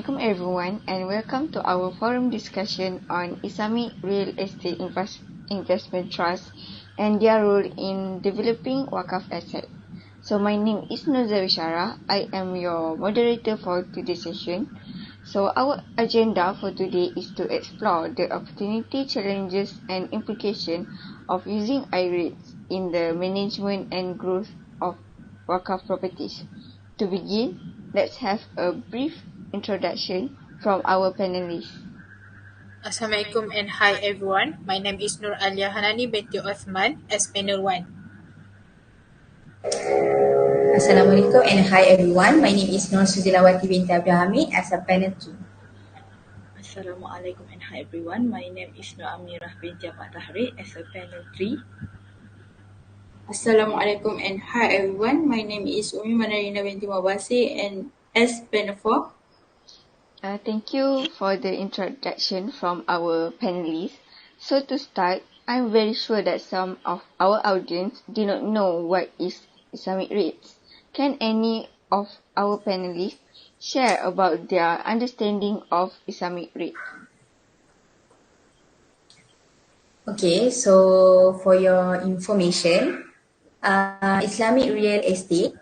Assalamualaikum everyone and welcome to our forum discussion on Islamic Real Estate Investment Trust and their role in developing Waqf asset. So my name is Nuzar Shara. I am your moderator for today's session. So our agenda for today is to explore the opportunity, challenges and implication of using I-REITs in the management and growth of Waqf properties. To begin, let's have a brief introduction from our panelists. Assalamualaikum and hi everyone. My name is Nur Alia Hanani binti Othman as panel 1. Assalamualaikum and hi everyone. My name is Nur Suzilawati binti Abdul Hamid as a panel 2. Assalamualaikum and hi everyone. My name is Nur Amirah binti Abad Tahrir as a panel 3. Assalamualaikum and hi everyone. My name is Umi Manarina binti Mawasi and as panel 4. Thank you for the introduction from our panelists. So to start, I'm very sure that some of our audience do not know what is Islamic REITs. Can any of our panelists share about their understanding of Islamic REIT? Okay, so for your information, Islamic Real Estate.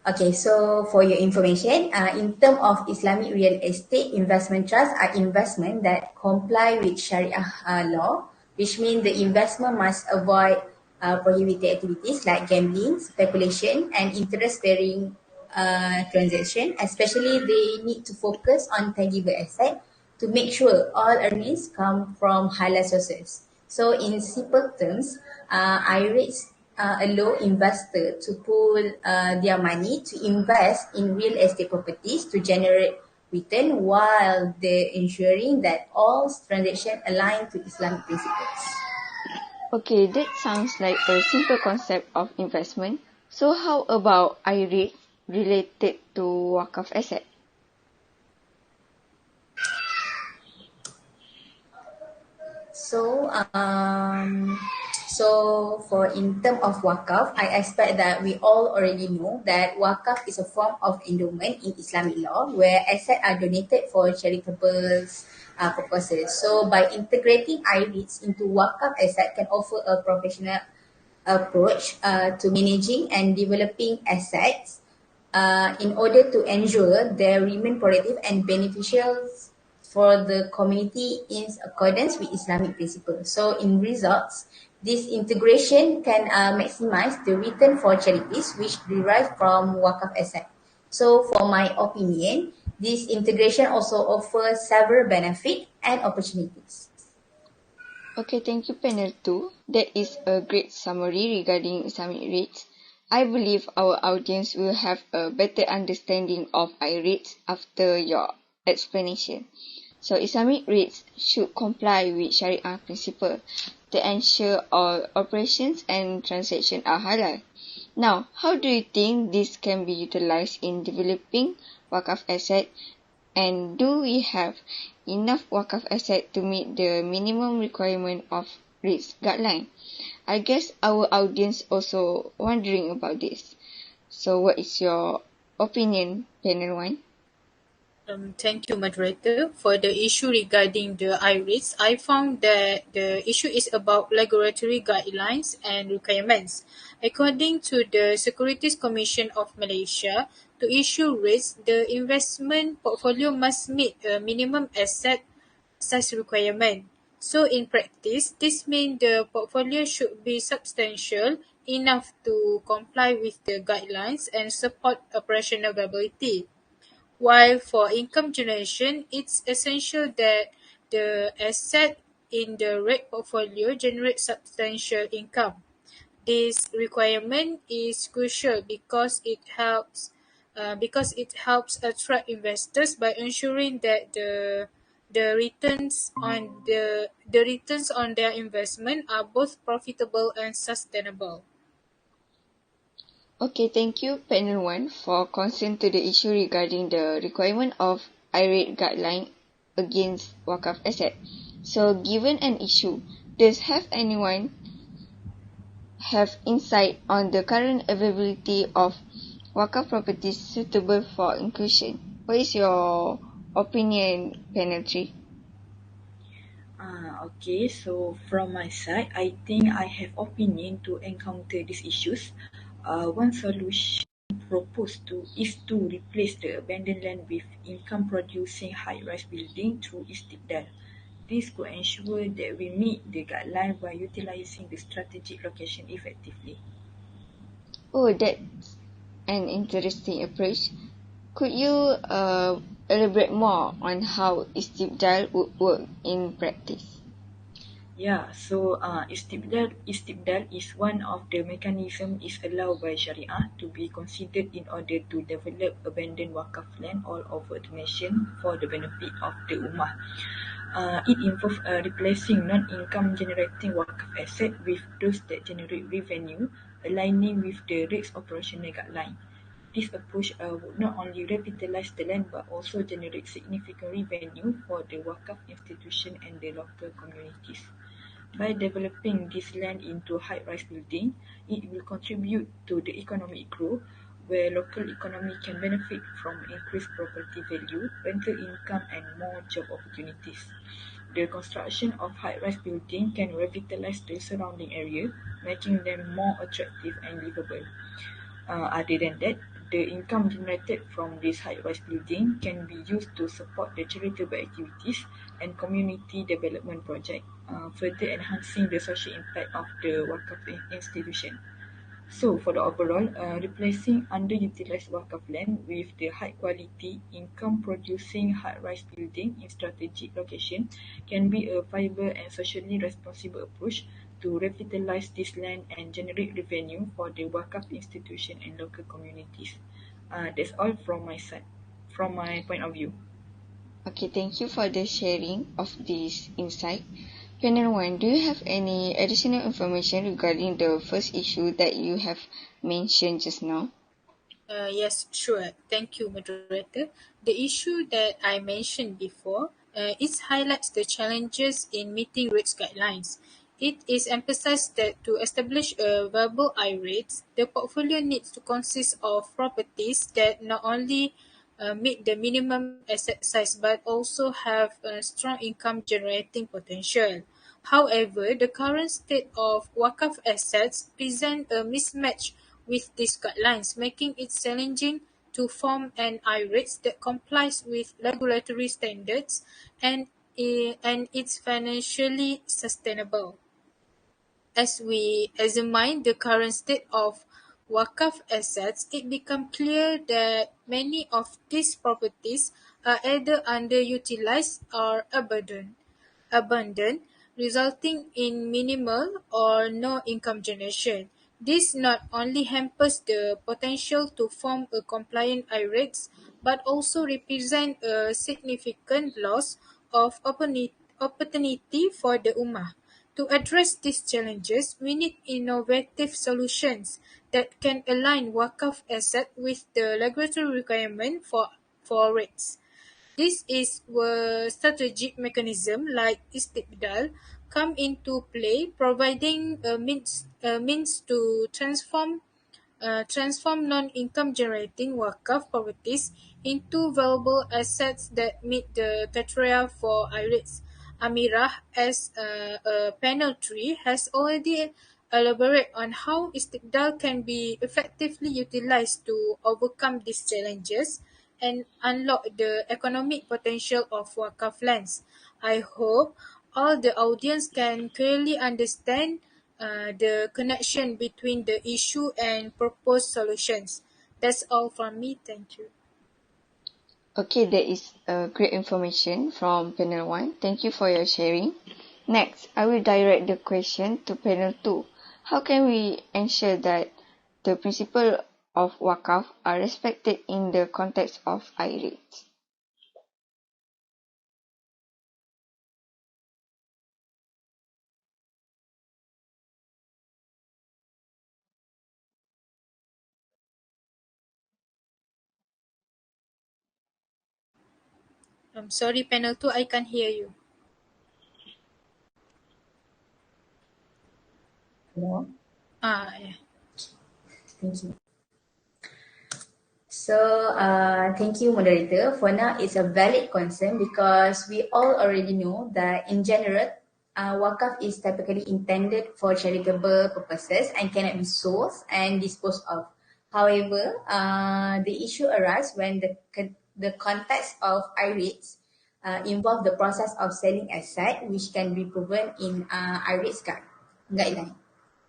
Okay, so for your information, in terms of Islamic Real Estate Investment Trust are investment that comply with Sharia law, which means the investment must avoid prohibited activities like gambling, speculation and interest-bearing transaction. Especially they need to focus on tangible asset to make sure all earnings come from halal sources. So in simple terms, I-REITs allow investor to pool their money to invest in real estate properties to generate return while they ensuring that all transactions align to Islamic principles. Okay, that sounds like a simple concept of investment. So how about I-REIT related to Waqf asset? So for in terms of Waqf, I expect that we all already know that Waqf is a form of endowment in Islamic law where assets are donated for charitable purposes. So by integrating I-REITs into Waqf asset can offer a professional approach to managing and developing assets in order to ensure they remain productive and beneficial for the community in accordance with Islamic principles. So in results, this integration can maximize the return for charities which derive from Waqf asset. So for my opinion, this integration also offers several benefits and opportunities. Okay, thank you panel 2. That is a great summary regarding Islamic REITs. I believe our audience will have a better understanding of I-REITs after your explanation. So Islamic REITs should comply with Sharia principle to ensure all operations and transactions are halal. Now, how do you think this can be utilized in developing Waqf asset, and do we have enough Waqf asset to meet the minimum requirement of REITs guideline? I guess our audience also wondering about this. So what is your opinion, panel 1? Thank you, moderator. For the issue regarding the I-REITs, I found that the issue is about regulatory guidelines and requirements. According to the Securities Commission of Malaysia, to issue REITs, the investment portfolio must meet a minimum asset size requirement. So in practice, this means the portfolio should be substantial enough to comply with the guidelines and support operational viability. While for income generation, it's essential that the asset in the REIT portfolio generates substantial income. This requirement is crucial because it helps attract investors by ensuring that the returns on their investment are both profitable and sustainable. Okay, thank you, panel 1, for concern to the issue regarding the requirement of I-REIT guideline against Waqf asset. So, given an issue, does anyone have insight on the current availability of Waqf properties suitable for inclusion? What is your opinion, panel 3? Okay, so from my side, I think I have opinion to encounter these issues. One solution proposed is to replace the abandoned land with income-producing high-rise building through istibdal. This could ensure that we meet the guideline by utilizing the strategic location effectively. Oh, that's an interesting approach. Could you elaborate more on how istibdal would work in practice? Yeah, so istibdal is one of the mechanism is allowed by Sharia to be considered in order to develop abandoned wakaf land all over the nation for the benefit of the ummah. It involves replacing non-income generating wakaf asset with those that generate revenue, aligning with the REITs operational guideline. This approach would not only revitalize the land but also generate significant revenue for the wakaf institution and the local communities. By developing this land into high-rise building, it will contribute to the economic growth where local economy can benefit from increased property value, rental income and more job opportunities. The construction of high-rise building can revitalize the surrounding area, making them more attractive and livable. Other than that, the income generated from this high-rise building can be used to support the charitable activities and community development project, further enhancing the social impact of the Waqf institution. So, for the overall, replacing underutilized Waqf land with the high-quality, income-producing high-rise building in strategic location can be a viable and socially responsible approach to revitalize this land and generate revenue for the Waqf institution and local communities. That's all from my side, from my point of view. Okay, thank you for the sharing of this insight. Panel 1, do you have any additional information regarding the first issue that you have mentioned just now? Yes, sure. Thank you, moderator. The issue that I mentioned before, it highlights the challenges in meeting REITs guidelines. It is emphasized that to establish a viable I-REITs, the portfolio needs to consist of properties that not only meet the minimum asset size but also have a strong income generating potential. However, the current state of Waqf assets present a mismatch with these guidelines, making it challenging to form an I-REITs that complies with regulatory standards and, and it's financially sustainable. As we examine the current state of Waqf assets, it becomes clear that many of these properties are either underutilized or abandoned, resulting in minimal or no income generation. This not only hampers the potential to form a compliant I-REITs, but also represent a significant loss of opportunity for the Ummah. To address these challenges, we need innovative solutions that can align Waqf asset with the regulatory requirement for rates. This is where strategic mechanism like istibdal come into play, providing a means to transform non-income generating Waqf properties into valuable assets that meet the criteria for I-REITs. Amirah, as a panel 3, has already elaborated on how istibdal can be effectively utilized to overcome these challenges and unlock the economic potential of Waqf lands. I hope all the audience can clearly understand the connection between the issue and proposed solutions. That's all from me. Thank you. Okay, that is great information from panel 1. Thank you for your sharing. Next, I will direct the question to panel 2. How can we ensure that the principle of Waqf are respected in the context of I-REITs? I'm sorry, panel 2, I can't hear you. Hello. Yeah. Thank you. So, thank you, moderator. For now, it's a valid concern because we all already know that in general, wakaf is typically intended for charitable purposes and cannot be sold and disposed of. However, the issue arises when the context of I-REITs involve the process of selling asset, which can be proven in I-REITs guideline.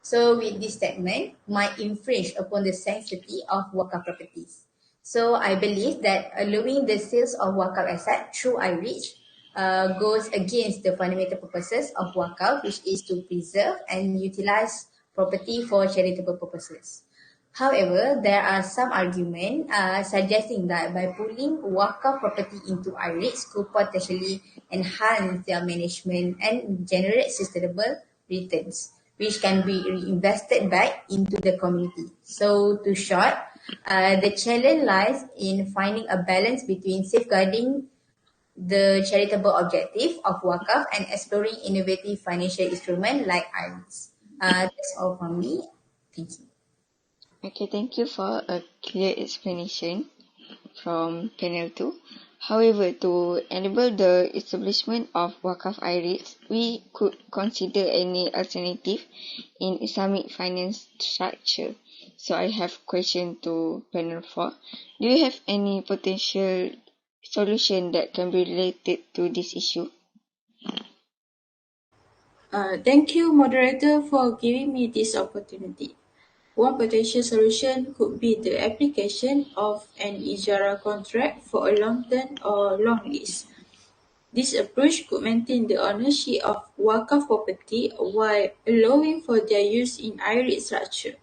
So with this statement might infringe upon the sanctity of Waqf properties. So I believe that allowing the sales of Waqf asset through I-REITs goes against the fundamental purposes of Waqf, which is to preserve and utilize property for charitable purposes. However, there are some arguments suggesting that by pulling Waqf property into I-REITs could potentially enhance their management and generate sustainable returns, which can be reinvested back into the community. So, to short, the challenge lies in finding a balance between safeguarding the charitable objective of Waqf and exploring innovative financial instruments like I-REITs. That's all from me. Thank you. Okay, thank you for a clear explanation from panel 2. However, to enable the establishment of Waqf I-REITs, we could consider any alternative in Islamic finance structure. So I have question to panel 4. Do you have any potential solution that can be related to this issue? Thank you, moderator, for giving me this opportunity. One potential solution could be the application of an ijara contract for a long term or long lease. This approach could maintain the ownership of Waqf property while allowing for their use in I-REIT structure.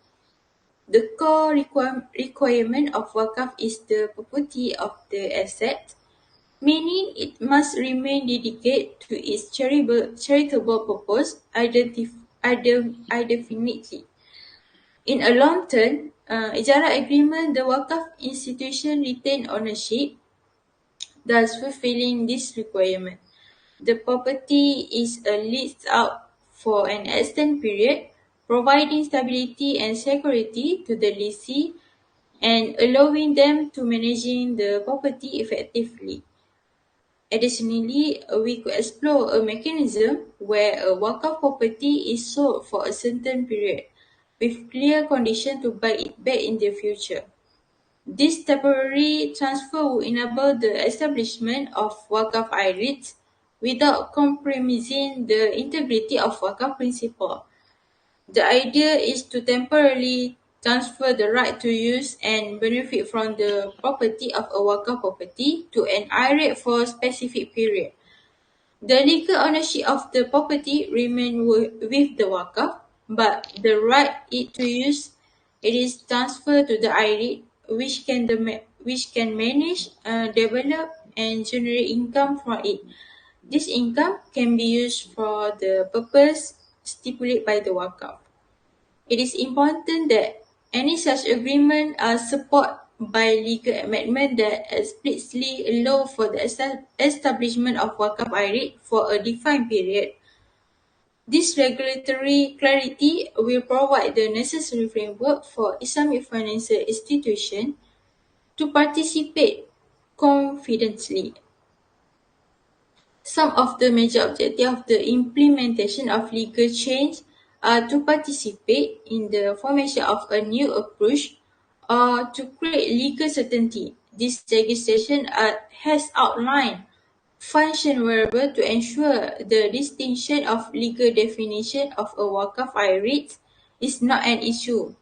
The core requirement of Waqf is the property of the asset, meaning it must remain dedicated to its charitable purpose indefinitely. In a long term, ijara agreement, the Waqf institution retain ownership, thus fulfilling this requirement. The property is leased out for an extended period, providing stability and security to the lessee and allowing them to managing the property effectively. Additionally, we could explore a mechanism where a Waqf property is sold for a certain period, with clear condition to buy it back in the future. This temporary transfer will enable the establishment of Waqf I-REITs without compromising the integrity of Waqf principle. The idea is to temporarily transfer the right to use and benefit from the property of a Waqf property to an I-REIT for a specific period. The legal ownership of the property remains with the Waqf, but the right to use it is transferred to the I-REIT, which can manage, develop, and generate income from it. This income can be used for the purpose stipulated by the Waqf. It is important that any such agreement are supported by legal amendment that explicitly allow for the establishment of Waqf I-REIT for a defined period. This regulatory clarity will provide the necessary framework for Islamic financial institutions to participate confidently. Some of the major objectives of the implementation of legal change are to participate in the formation of a new approach or to create legal certainty. This legislation has outlined function variable to ensure the distinction of legal definition of a Waqf I-REIT is not an issue.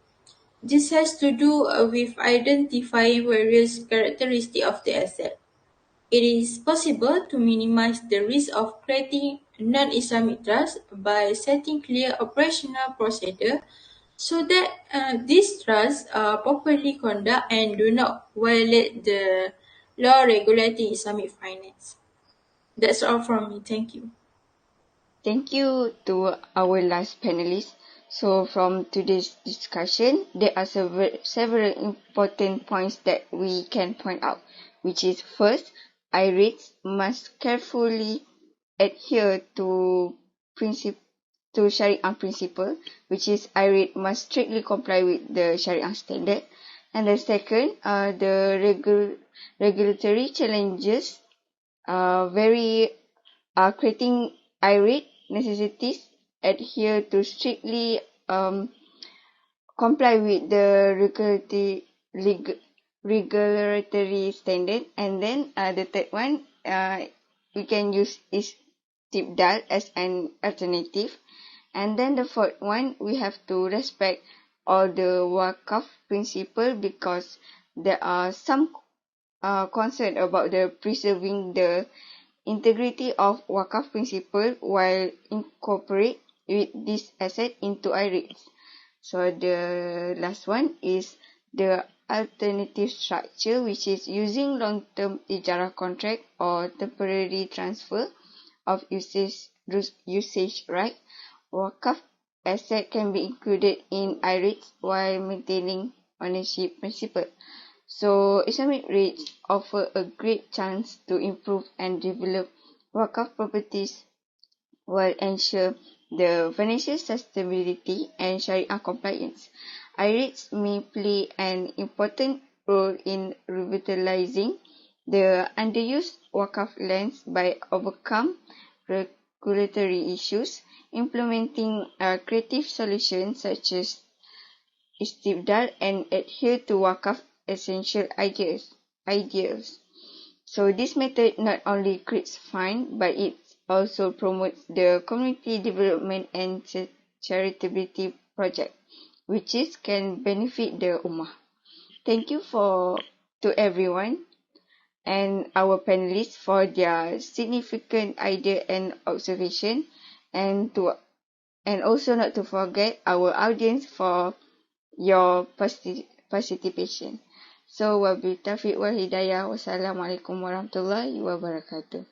This has to do with identifying various characteristics of the asset. It is possible to minimize the risk of creating non-Islamic trust by setting clear operational procedure so that these trusts are properly conducted and do not violate the law regulating Islamic finance. That's all from me. Thank you. Thank you to our last panelist. So from today's discussion, there are several important points that we can point out, which is first, I-REITs must carefully adhere to Sharia principle, which is I-REIT must strictly comply with the Sharia standard. And the second, the regulatory challenges creating I-REIT necessities adhere to strictly comply with the regulatory standard. And then the third one, we can use istibdal as an alternative. And then the fourth one, we have to respect all the Waqf principle, because there are some concern about the preserving the integrity of Waqf principle while incorporate with this asset into I-REITs. So the last one is the alternative structure, which is using long-term ijarah contract or temporary transfer of usage right. Waqf asset can be included in I-REITs while maintaining ownership principle. So Islamic REITs offer a great chance to improve and develop Waqf properties will ensure the financial sustainability and Sharia compliance. I-REITs may play an important role in revitalizing the underused Waqf lands by overcome regulatory issues, implementing creative solutions such as istibdal, and adhere to Waqf essential ideals. So this method not only creates fund, but it also promotes the community development and charitability project, which can benefit the ummah. Thank you to everyone and our panelists for their significant idea and observation, and also not to forget our audience for your participation. So wabillahi taufiq wal hidayah. Wassalamualaikum warahmatullahi wabarakatuh.